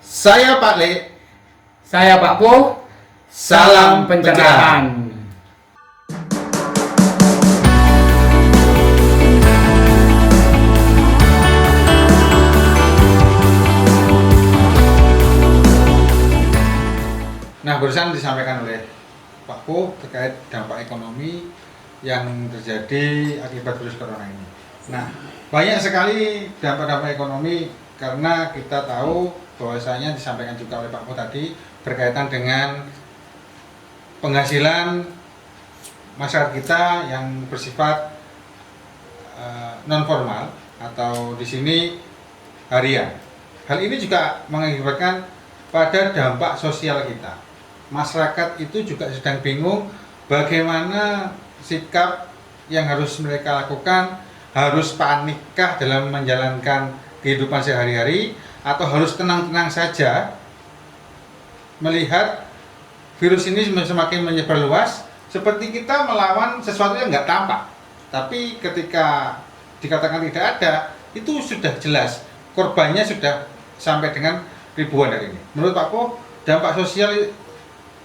Saya Pak Le. Saya Pak Po. Salam pencerahan. Nah, barusan disampaikan oleh Pak Po terkait dampak ekonomi yang terjadi akibat virus corona ini. Nah, banyak sekali dampak-dampak ekonomi karena kita tahu bahwasanya disampaikan juga oleh Pak Po tadi berkaitan dengan penghasilan masyarakat kita yang bersifat non formal atau di sini harian. Hal ini juga mengakibatkan pada dampak sosial kita. Masyarakat itu juga sedang bingung bagaimana sikap yang harus mereka lakukan, harus panikkah dalam menjalankan kehidupan sehari-hari atau harus tenang-tenang saja melihat virus ini semakin menyebar luas, seperti kita melawan sesuatu yang nggak tampak. Tapi ketika dikatakan tidak ada, itu sudah jelas korbannya sudah sampai dengan ribuan hari ini. Menurut Pak Po, dampak sosial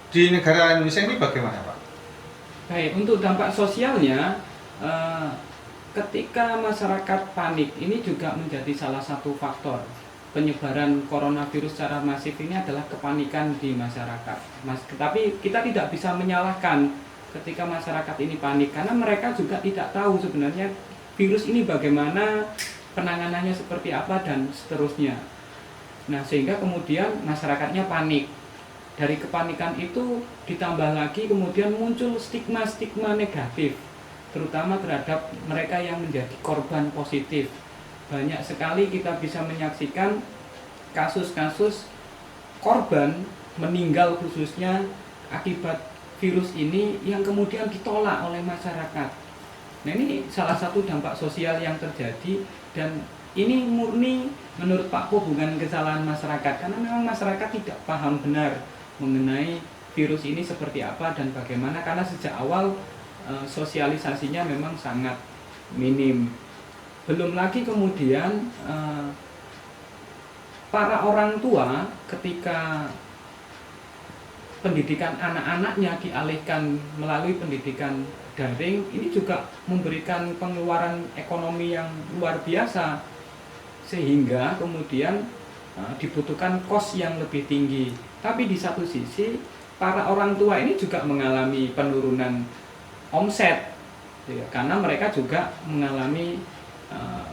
di negara Indonesia ini bagaimana, Pak? Baik, untuk dampak sosialnya, ketika masyarakat panik, ini juga menjadi salah satu faktor penyebaran coronavirus secara masif. Ini adalah kepanikan di masyarakat. Tapi kita tidak bisa menyalahkan ketika masyarakat ini panik, karena mereka juga tidak tahu sebenarnya virus ini bagaimana, penanganannya seperti apa, dan seterusnya. Nah, sehingga kemudian masyarakatnya panik. Dari kepanikan itu ditambah lagi kemudian muncul stigma-stigma negatif, terutama terhadap mereka yang menjadi korban positif. Banyak sekali kita bisa menyaksikan kasus-kasus korban meninggal khususnya akibat virus ini yang kemudian ditolak oleh masyarakat. Nah, ini salah satu dampak sosial yang terjadi, dan ini murni menurut Pak Po bukan kesalahan masyarakat, karena memang masyarakat tidak paham benar mengenai virus ini seperti apa dan bagaimana, karena sejak awal sosialisasinya memang sangat minim. Belum lagi kemudian para orang tua ketika pendidikan anak-anaknya dialihkan melalui pendidikan daring, ini juga memberikan pengeluaran ekonomi yang luar biasa, sehingga kemudian dibutuhkan kos yang lebih tinggi. Tapi di satu sisi para orang tua ini juga mengalami penurunan omset, ya, karena mereka juga mengalami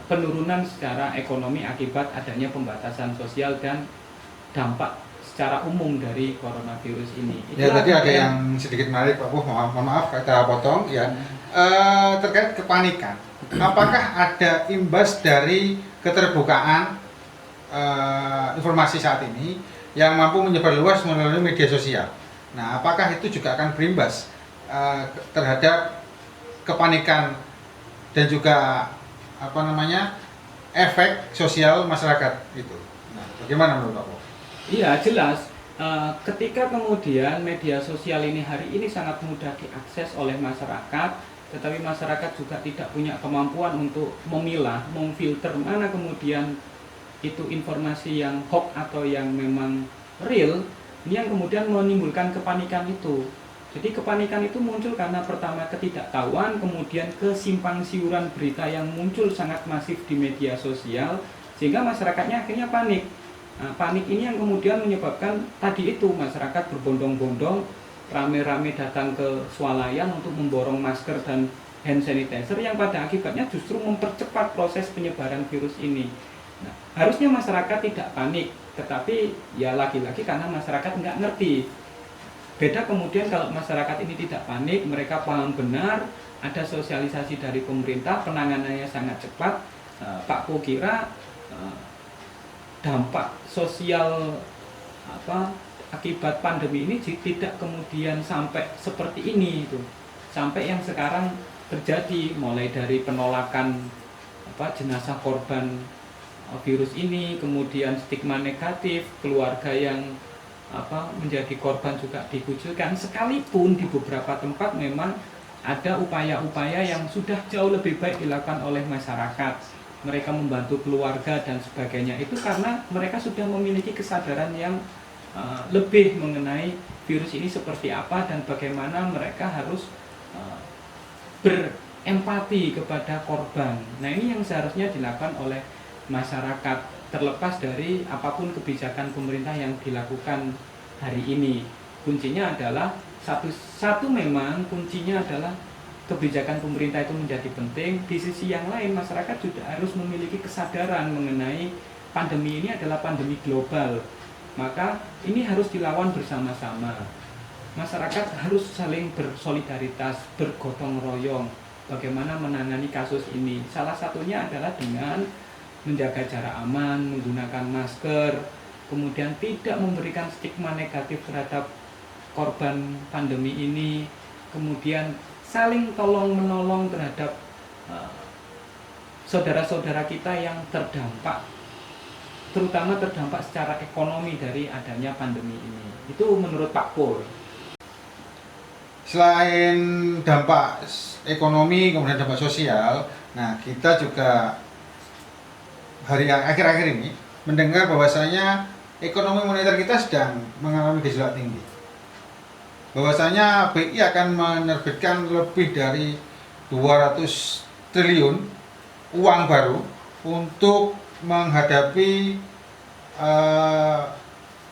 penurunan secara ekonomi akibat adanya pembatasan sosial dan dampak secara umum dari coronavirus ini. Ya, tadi ada yang sedikit menarik, Pak Po, mohon maaf kita potong ya. Terkait kepanikan, apakah ada imbas dari keterbukaan informasi saat ini yang mampu menyebar luas melalui media sosial? Nah, apakah itu juga akan berimbas terhadap kepanikan dan juga efek sosial masyarakat itu? Nah, bagaimana menurut Pak Po? Iya, jelas. Ketika kemudian media sosial ini hari ini sangat mudah diakses oleh masyarakat, tetapi masyarakat juga tidak punya kemampuan untuk memilah, memfilter mana kemudian itu informasi yang hoax atau yang memang real, ini yang kemudian menimbulkan kepanikan itu. Jadi kepanikan itu muncul karena pertama ketidaktahuan, kemudian kesimpang siuran berita yang muncul sangat masif di media sosial, sehingga masyarakatnya akhirnya panik. Nah, panik ini yang kemudian menyebabkan tadi itu masyarakat berbondong-bondong, rame-rame datang ke swalayan untuk memborong masker dan hand sanitizer, yang pada akibatnya justru mempercepat proses penyebaran virus ini. Nah, harusnya masyarakat tidak panik, tetapi ya lagi-lagi karena masyarakat nggak ngerti. Beda kemudian kalau masyarakat ini tidak panik, mereka paham benar, ada sosialisasi dari pemerintah, penanganannya sangat cepat. Pak Po kira dampak sosial akibat pandemi ini tidak kemudian sampai seperti ini itu, sampai yang sekarang terjadi, mulai dari penolakan jenazah korban virus ini, kemudian stigma negatif, keluarga yang menjadi korban juga dikucilkan, sekalipun di beberapa tempat memang ada upaya-upaya yang sudah jauh lebih baik dilakukan oleh masyarakat. mereka membantu keluarga dan sebagainya, itu karena mereka sudah memiliki kesadaran yang lebih mengenai virus ini seperti apa dan bagaimana mereka harus berempati kepada korban. Nah, ini yang seharusnya dilakukan oleh masyarakat, terlepas dari apapun kebijakan pemerintah yang dilakukan hari ini. Kuncinya adalah satu memang kuncinya adalah kebijakan pemerintah itu menjadi penting. Di sisi yang lain, masyarakat juga harus memiliki kesadaran mengenai pandemi ini adalah pandemi global. Maka ini harus dilawan bersama-sama. Masyarakat harus saling bersolidaritas, bergotong royong bagaimana menangani kasus ini. Salah satunya adalah dengan menjaga jarak aman, menggunakan masker, kemudian tidak memberikan stigma negatif terhadap korban pandemi ini, kemudian saling tolong-menolong terhadap saudara-saudara kita yang terdampak, terutama terdampak secara ekonomi dari adanya pandemi ini. Itu menurut Pak Pur. Selain dampak ekonomi, kemudian dampak sosial, nah kita juga hari akhir-akhir ini mendengar bahwasanya ekonomi moneter kita sedang mengalami gejolak tinggi. Bahwasanya BI akan menerbitkan lebih dari 200 triliun uang baru untuk menghadapi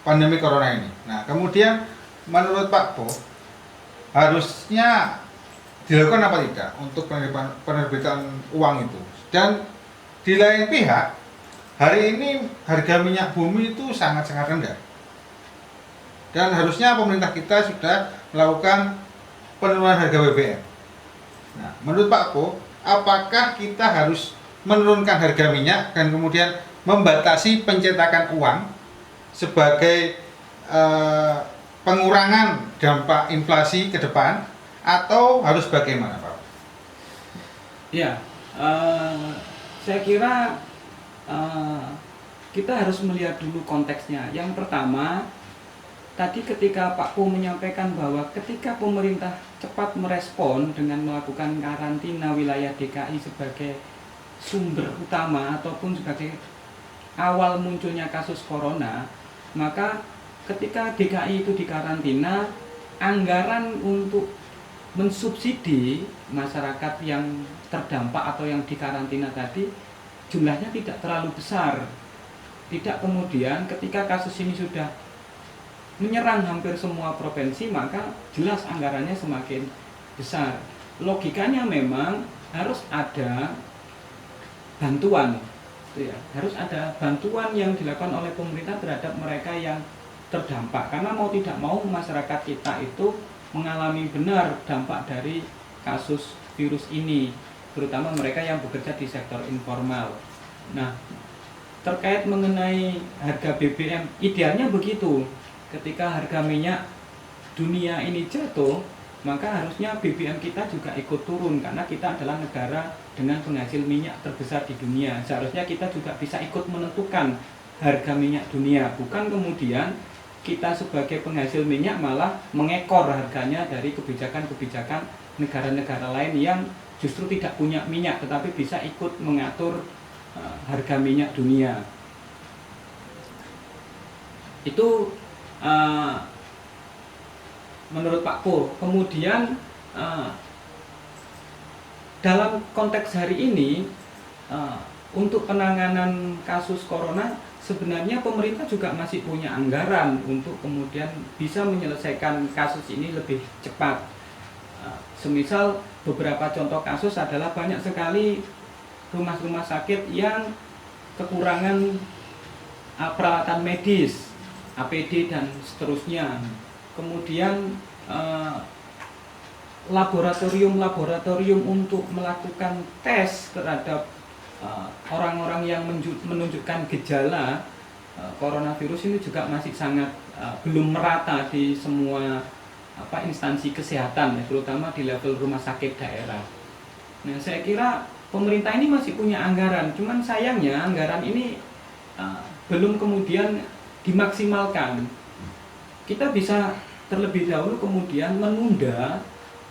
pandemi corona ini. Nah, kemudian menurut Pak Po, harusnya dilakukan apa tidak untuk penerbitan uang itu? Dan di lain pihak, hari ini harga minyak bumi itu sangat-sangat rendah. Dan harusnya pemerintah kita sudah melakukan penurunan harga BBM. Nah, menurut Pak Po, apakah kita harus menurunkan harga minyak dan kemudian membatasi pencetakan uang sebagai pengurangan dampak inflasi ke depan, atau harus bagaimana, Pak? Ya, saya kira kita harus melihat dulu konteksnya. Yang pertama, tadi ketika Pak Pu menyampaikan bahwa ketika pemerintah cepat merespon dengan melakukan karantina wilayah DKI sebagai sumber utama ataupun sebagai awal munculnya kasus corona, maka ketika DKI itu dikarantina, anggaran untuk mensubsidi masyarakat yang terdampak atau yang dikarantina tadi jumlahnya tidak terlalu besar. Tidak kemudian ketika kasus ini sudah menyerang hampir semua provinsi, maka jelas anggarannya semakin besar. Logikanya memang harus ada bantuan, ya, harus ada bantuan yang dilakukan oleh pemerintah terhadap mereka yang terdampak, karena mau tidak mau masyarakat kita itu mengalami benar dampak dari kasus virus ini, terutama mereka yang bekerja di sektor informal. Nah, terkait mengenai harga BBM, idealnya begitu. Ketika harga minyak dunia ini jatuh, maka harusnya BBM kita juga ikut turun, karena kita adalah negara dengan penghasil minyak terbesar di dunia. Seharusnya kita juga bisa ikut menentukan harga minyak dunia, bukan kemudian kita sebagai penghasil minyak malah mengekor harganya dari kebijakan-kebijakan negara-negara lain yang justru tidak punya minyak tetapi bisa ikut mengatur harga minyak dunia. Itu menurut Pak Pur. Kemudian dalam konteks hari ini untuk penanganan kasus corona sebenarnya pemerintah juga masih punya anggaran untuk kemudian bisa menyelesaikan kasus ini lebih cepat. Semisal beberapa contoh kasus adalah banyak sekali rumah-rumah sakit yang kekurangan peralatan medis, APD dan seterusnya. Kemudian laboratorium untuk melakukan tes terhadap orang-orang yang menunjukkan gejala coronavirus ini juga masih sangat belum merata di semua instansi kesehatan, terutama di level rumah sakit daerah. Nah, saya kira pemerintah ini masih punya anggaran, cuman sayangnya anggaran ini belum kemudian dimaksimalkan. Kita bisa terlebih dahulu kemudian menunda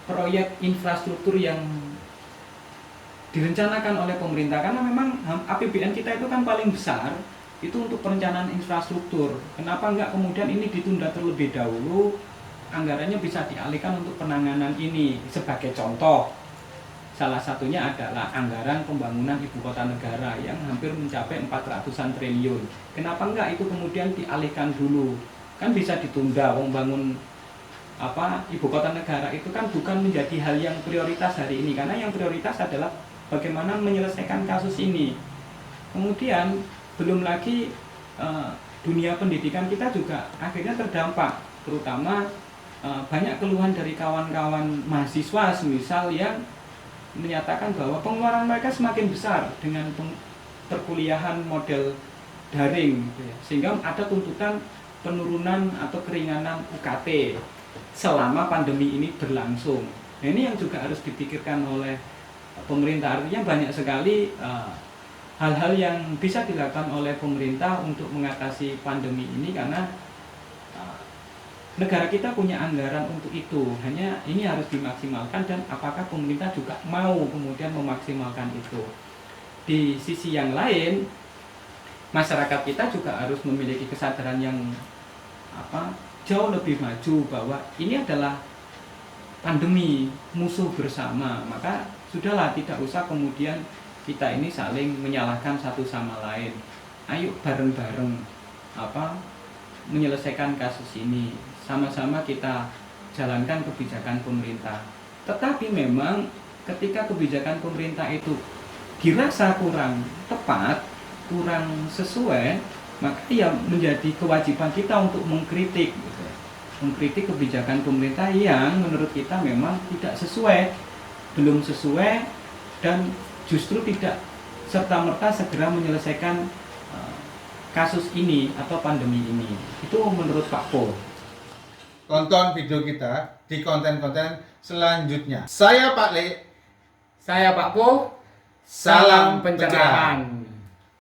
proyek infrastruktur yang direncanakan oleh pemerintah, karena memang APBN kita itu kan paling besar itu untuk perencanaan infrastruktur. Kenapa enggak kemudian ini ditunda terlebih dahulu, anggarannya bisa dialihkan untuk penanganan ini. Sebagai contoh, salah satunya adalah anggaran pembangunan ibu kota negara yang hampir mencapai 400-an triliun. Kenapa enggak itu kemudian dialihkan dulu? Kan bisa ditunda, bangun ibu kota negara itu kan bukan menjadi hal yang prioritas hari ini, karena yang prioritas adalah bagaimana menyelesaikan kasus ini. Kemudian belum lagi dunia pendidikan kita juga akhirnya terdampak, terutama banyak keluhan dari kawan-kawan mahasiswa semisal yang menyatakan bahwa pengeluaran mereka semakin besar dengan perkuliahan model daring gitu ya. Sehingga ada tuntutan penurunan atau keringanan UKT selama pandemi ini berlangsung. Nah, ini yang juga harus dipikirkan oleh pemerintah. Artinya banyak sekali hal-hal yang bisa dilakukan oleh pemerintah untuk mengatasi pandemi ini, karena negara kita punya anggaran untuk itu. Hanya ini harus dimaksimalkan, dan apakah pemerintah juga mau kemudian memaksimalkan itu. Di sisi yang lain, masyarakat kita juga harus memiliki kesadaran yang jauh lebih maju bahwa ini adalah pandemi, musuh bersama. Maka sudahlah, tidak usah kemudian kita ini saling menyalahkan satu sama lain. Ayo bareng-bareng menyelesaikan kasus ini. Sama-sama kita jalankan kebijakan pemerintah. Tetapi memang ketika kebijakan pemerintah itu dirasa kurang tepat, kurang sesuai, maka ya menjadi kewajiban kita untuk mengkritik gitu. Mengkritik kebijakan pemerintah yang menurut kita memang tidak sesuai, belum sesuai, dan justru tidak serta-merta segera menyelesaikan kasus ini atau pandemi ini. Itu menurut Pak Po. Tonton video kita di konten-konten selanjutnya. Saya Pak Le. Saya Pak Po. Salam Salam pencerahan.